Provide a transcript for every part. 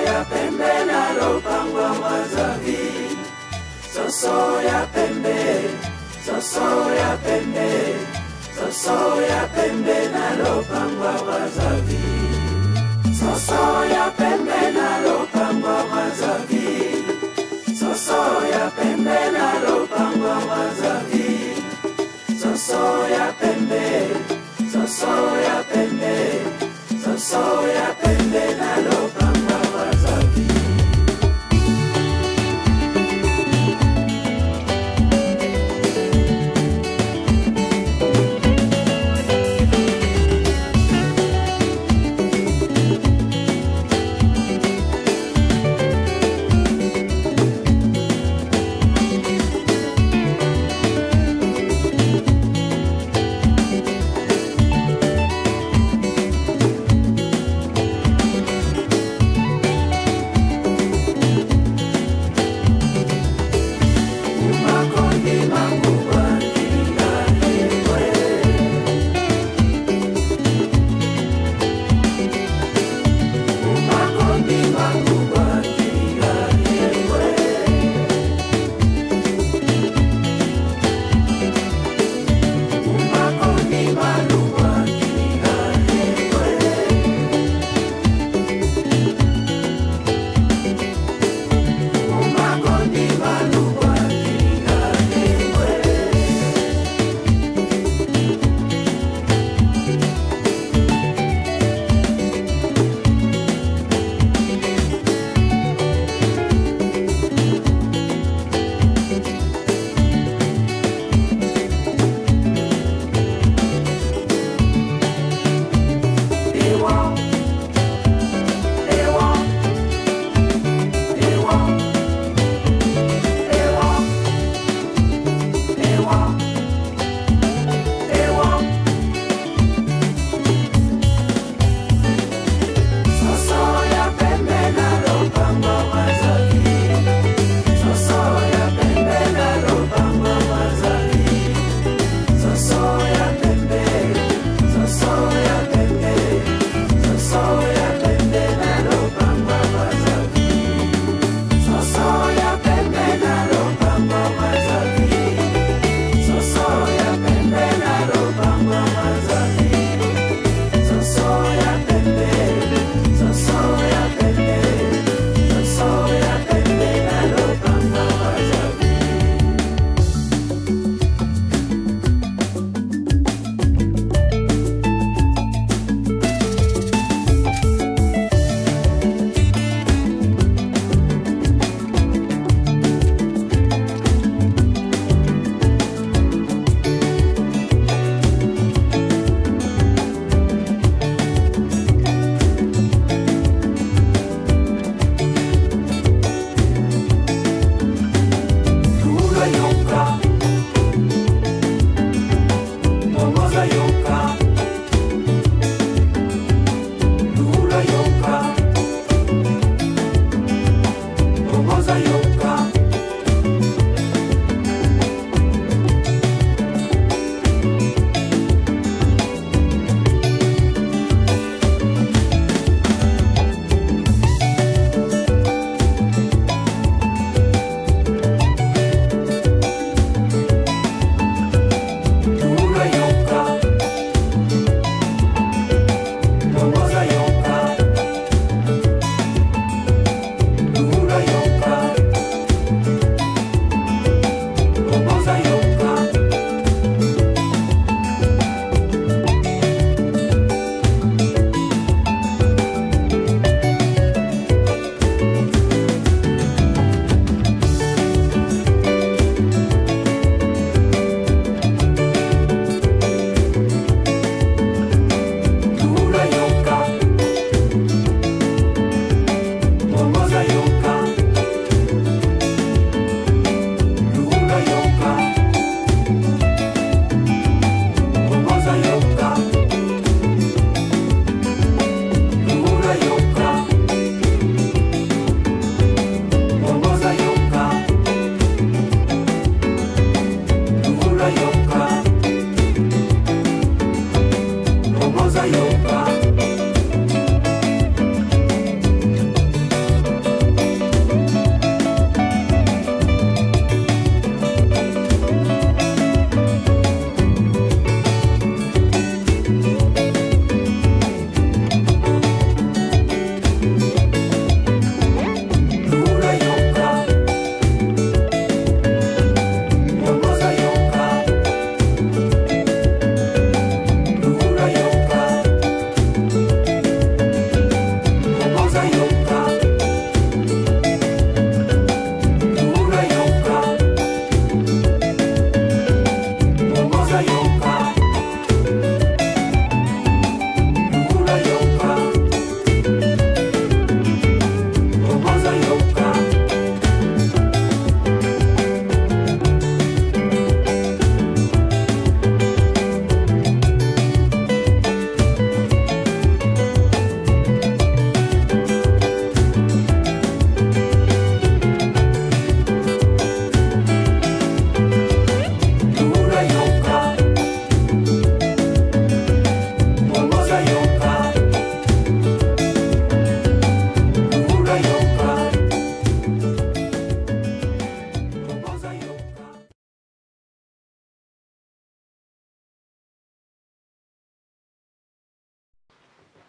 ya pembe nalopangwa mwazavi. Soso ya pembe, soso ya pembe, soso ya pembe nalopangwa mwazavi. Soso ya pembe nalopangwa mwazavi. Soso ya pembe nalopangwa mwazavi. Soso ya pembe, soso ya pembe, soso ya pembe nalopangwa mwazavi.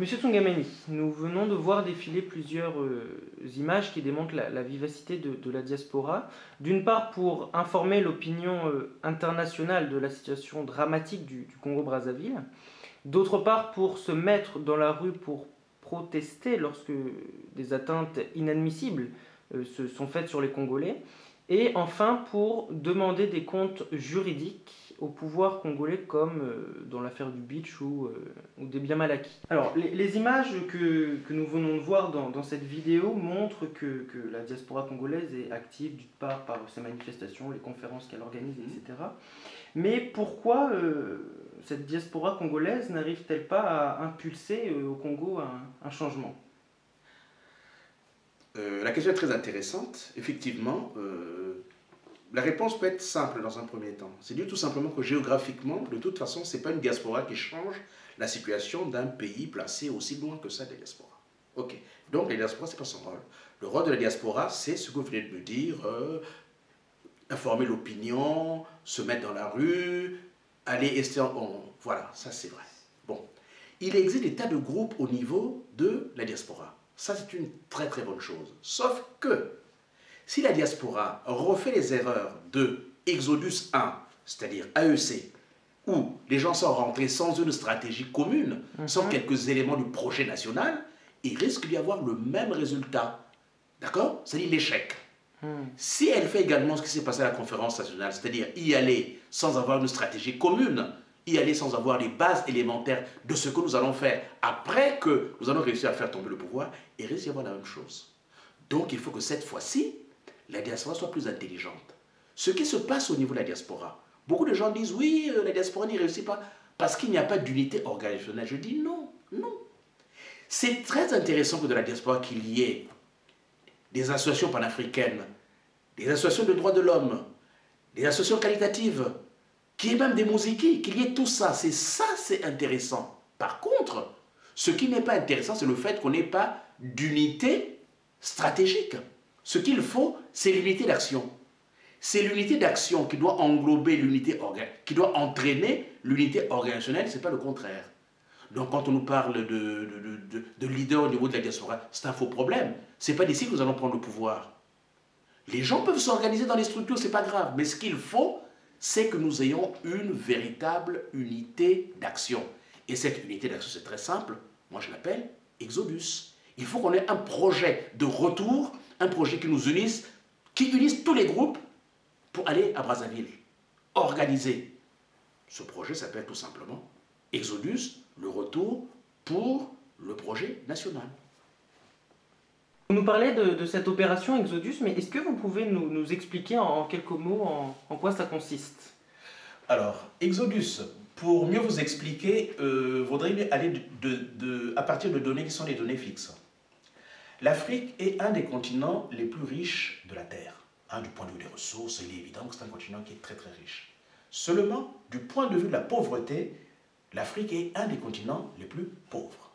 Monsieur Tungameni, nous venons de voir défiler plusieurs images qui démontrent la vivacité de la diaspora. D'une part, pour informer l'opinion internationale de la situation dramatique du Congo-Brazzaville. D'autre part, pour se mettre dans la rue pour protester lorsque des atteintes inadmissibles se sont faites sur les Congolais. Et enfin, pour demander des comptes juridiques au pouvoir congolais, comme dans l'affaire du Beach ou des biens mal acquis. Alors, les images que nous venons de voir dans cette vidéo montrent que la diaspora congolaise est active, d'une part par ses manifestations, les conférences qu'elle organise, etc. Mais pourquoi cette diaspora congolaise n'arrive-t-elle pas à impulser au Congo un changement ? La question est très intéressante. Effectivement, la réponse peut être simple dans un premier temps. C'est dû tout simplement que géographiquement, de toute façon, ce n'est pas une diaspora qui change la situation d'un pays placé aussi loin que ça de la diaspora. Ok. Donc la diaspora, ce n'est pas son rôle. Le rôle de la diaspora, c'est ce que vous venez de me dire, informer l'opinion, se mettre dans la rue, aller... Voilà, ça c'est vrai. Bon. Il existe des tas de groupes au niveau de la diaspora. Ça, c'est une très très bonne chose. Sauf que, si la diaspora refait les erreurs de Exodus 1, c'est-à-dire AEC, où les gens sont rentrés sans une stratégie commune, sans quelques éléments du projet national, il risque d'y avoir le même résultat. D'accord? C'est-à-dire l'échec. Si elle fait également ce qui s'est passé à la conférence nationale, c'est-à-dire y aller sans avoir une stratégie commune, y aller sans avoir les bases élémentaires de ce que nous allons faire après que nous allons réussir à faire tomber le pouvoir, il risque d'y avoir la même chose. Donc il faut que cette fois-ci, la diaspora soit plus intelligente. Ce qui se passe au niveau de la diaspora, beaucoup de gens disent oui, la diaspora n'y réussit pas parce qu'il n'y a pas d'unité organisationnelle. Je dis non, non. C'est très intéressant que de la diaspora qu'il y ait des associations panafricaines, des associations de droits de l'homme, des associations qualitatives, qu'il y ait même des musiques, qu'il y ait tout ça. C'est intéressant. Par contre, ce qui n'est pas intéressant, c'est le fait qu'on n'ait pas d'unité stratégique. Ce qu'il faut, c'est l'unité d'action. C'est l'unité d'action qui doit englober l'unité qui doit entraîner l'unité organisationnelle, ce n'est pas le contraire. Donc quand on nous parle de leader au niveau de la diaspora, c'est un faux problème. Ce n'est pas d'ici que nous allons prendre le pouvoir. Les gens peuvent s'organiser dans les structures, ce n'est pas grave. Mais ce qu'il faut, c'est que nous ayons une véritable unité d'action. Et cette unité d'action, c'est très simple. Moi, je l'appelle Exodus. Il faut qu'on ait un projet de retour, un projet qui nous unisse, qui unisse tous les groupes pour aller à Brazzaville. Organiser. Ce projet s'appelle tout simplement Exodus, le retour pour le projet national. Vous nous parlez de cette opération Exodus, mais est-ce que vous pouvez nous expliquer en quelques mots en quoi ça consiste? Alors, Exodus, pour mieux vous expliquer, vaudrait mieux aller à partir de données qui sont des données fixes. L'Afrique est un des continents les plus riches de la Terre. Du point de vue des ressources, il est évident que c'est un continent qui est très très riche. Seulement, du point de vue de la pauvreté, l'Afrique est un des continents les plus pauvres.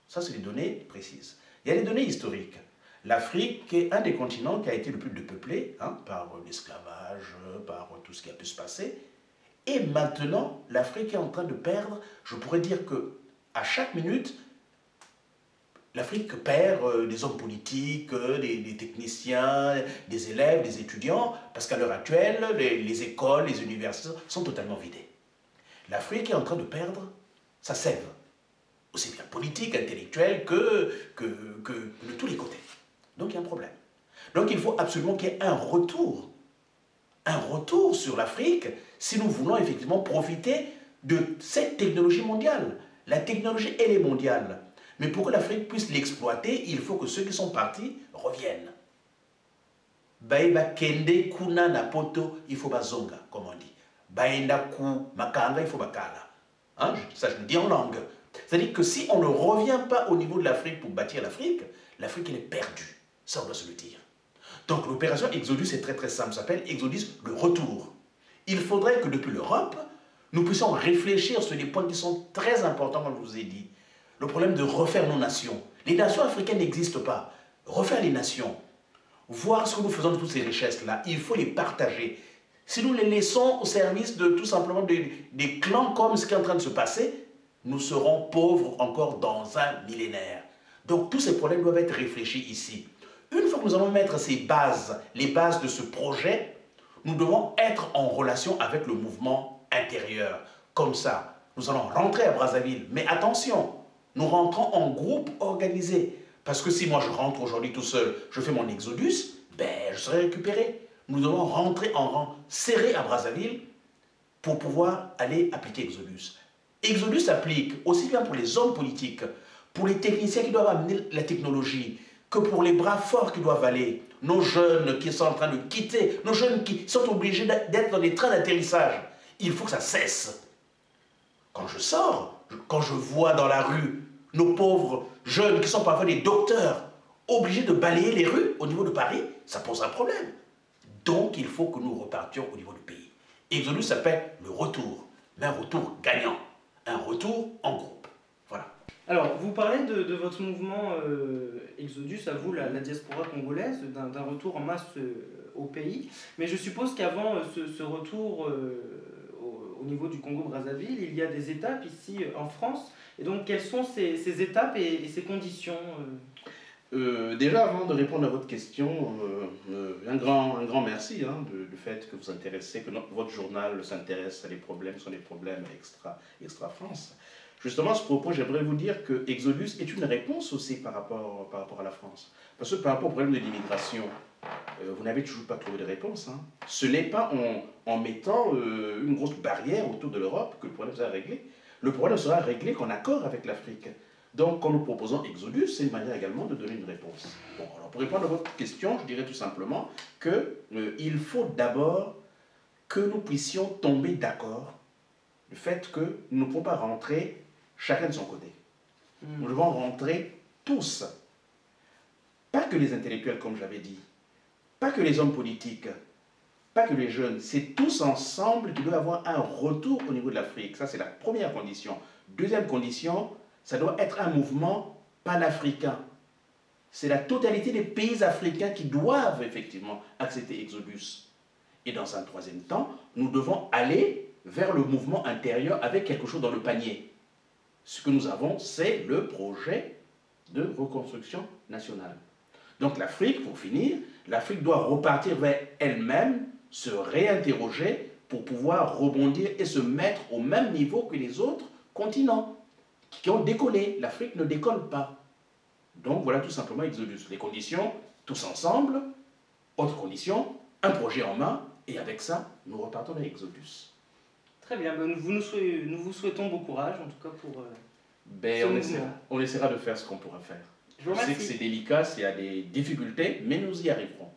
Ça, c'est des données précises. Il y a des données historiques. L'Afrique est un des continents qui a été le plus dépeuplé, par l'esclavage, par tout ce qui a pu se passer. Et maintenant, l'Afrique est en train de perdre, je pourrais dire qu'à chaque minute, l'Afrique perd des hommes politiques, des techniciens, des élèves, des étudiants, parce qu'à l'heure actuelle, les écoles, les universités sont totalement vidées. L'Afrique est en train de perdre sa sève, aussi bien politique, intellectuelle que de tous les côtés. Donc il y a un problème. Donc il faut absolument qu'il y ait un retour sur l'Afrique si nous voulons effectivement profiter de cette technologie mondiale. La technologie, elle est mondiale. Mais pour que l'Afrique puisse l'exploiter, il faut que ceux qui sont partis reviennent. Baïba kende kuna na poto, il faut bazonga, comme on dit. Baïnda ku makanga, il faut bakala. Ça, je le dis en langue. C'est-à-dire que si on ne revient pas au niveau de l'Afrique pour bâtir l'Afrique, l'Afrique, elle est perdue. Ça, on doit se le dire. Donc l'opération Exodus est très très simple, ça s'appelle Exodus le retour. Il faudrait que depuis l'Europe, nous puissions réfléchir sur des points qui sont très importants, comme je vous ai dit. Le problème de refaire nos nations. Les nations africaines n'existent pas. Refaire les nations. Voir ce que nous faisons de toutes ces richesses-là, il faut les partager. Si nous les laissons au service de tout simplement des clans comme ce qui est en train de se passer, nous serons pauvres encore dans un millénaire. Donc tous ces problèmes doivent être réfléchis ici. Une fois que nous allons mettre ces bases, les bases de ce projet, nous devons être en relation avec le mouvement intérieur. Comme ça, nous allons rentrer à Brazzaville. Mais attention, nous rentrons en groupe organisé. Parce que si moi je rentre aujourd'hui tout seul, je fais mon exodus, ben je serai récupéré. Nous devons rentrer en rang serré à Brazzaville pour pouvoir aller appliquer Exodus. Exodus s'applique aussi bien pour les hommes politiques, pour les techniciens qui doivent amener la technologie, que pour les bras forts qui doivent aller, nos jeunes qui sont en train de quitter, nos jeunes qui sont obligés d'être dans des trains d'atterrissage. Il faut que ça cesse. Quand je sors, quand je vois dans la rue nos pauvres jeunes qui sont parfois des docteurs, obligés de balayer les rues au niveau de Paris, ça pose un problème. Donc il faut que nous repartions au niveau du pays. Exodus s'appelle le retour, mais un retour gagnant, un retour en groupe. Voilà. Alors, vous parlez de votre mouvement Exodus, à vous, la diaspora congolaise, d'un retour en masse au pays. Mais je suppose qu'avant ce retour au niveau du Congo-Brazzaville, il y a des étapes ici en France. Et donc, quelles sont ces étapes et ces conditions Déjà, avant de répondre à votre question, un grand merci du fait que vous intéressez, que votre journal s'intéresse à les problèmes, sont des problèmes extra-France. Justement, à ce propos, j'aimerais vous dire que Exodus est une réponse aussi par rapport à la France. Parce que par rapport au problème de l'immigration, vous n'avez toujours pas trouvé de réponse. Hein. Ce n'est pas en mettant une grosse barrière autour de l'Europe que le problème sera réglé. Le problème sera réglé qu'en accord avec l'Afrique. Donc, quand nous proposons Exodus, c'est une manière également de donner une réponse. Bon, alors pour répondre à votre question, je dirais tout simplement qu'il faut d'abord que nous puissions tomber d'accord du fait que nous ne pouvons pas rentrer chacun de son côté. Nous devons rentrer tous. Pas que les intellectuels, comme j'avais dit, pas que les hommes politiques, pas que les jeunes, c'est tous ensemble qui doivent avoir un retour au niveau de l'Afrique. Ça, c'est la première condition. Deuxième condition, ça doit être un mouvement panafricain. C'est la totalité des pays africains qui doivent effectivement accepter Exodus. Et dans un troisième temps, nous devons aller vers le mouvement intérieur avec quelque chose dans le panier. Ce que nous avons, c'est le projet de reconstruction nationale. Donc l'Afrique, pour finir, l'Afrique doit repartir vers elle-même, se réinterroger pour pouvoir rebondir et se mettre au même niveau que les autres continents qui ont décollé. L'Afrique ne décolle pas. Donc voilà tout simplement Exodus. Les conditions, tous ensemble. Autre condition, un projet en main. Et avec ça, nous repartons vers Exodus. Très bien, nous vous souhaitons bon courage, en tout cas pour on essaiera de faire ce qu'on pourra faire. Je vous sais remercie. que c'est délicat, il y a des difficultés, mais nous y arriverons.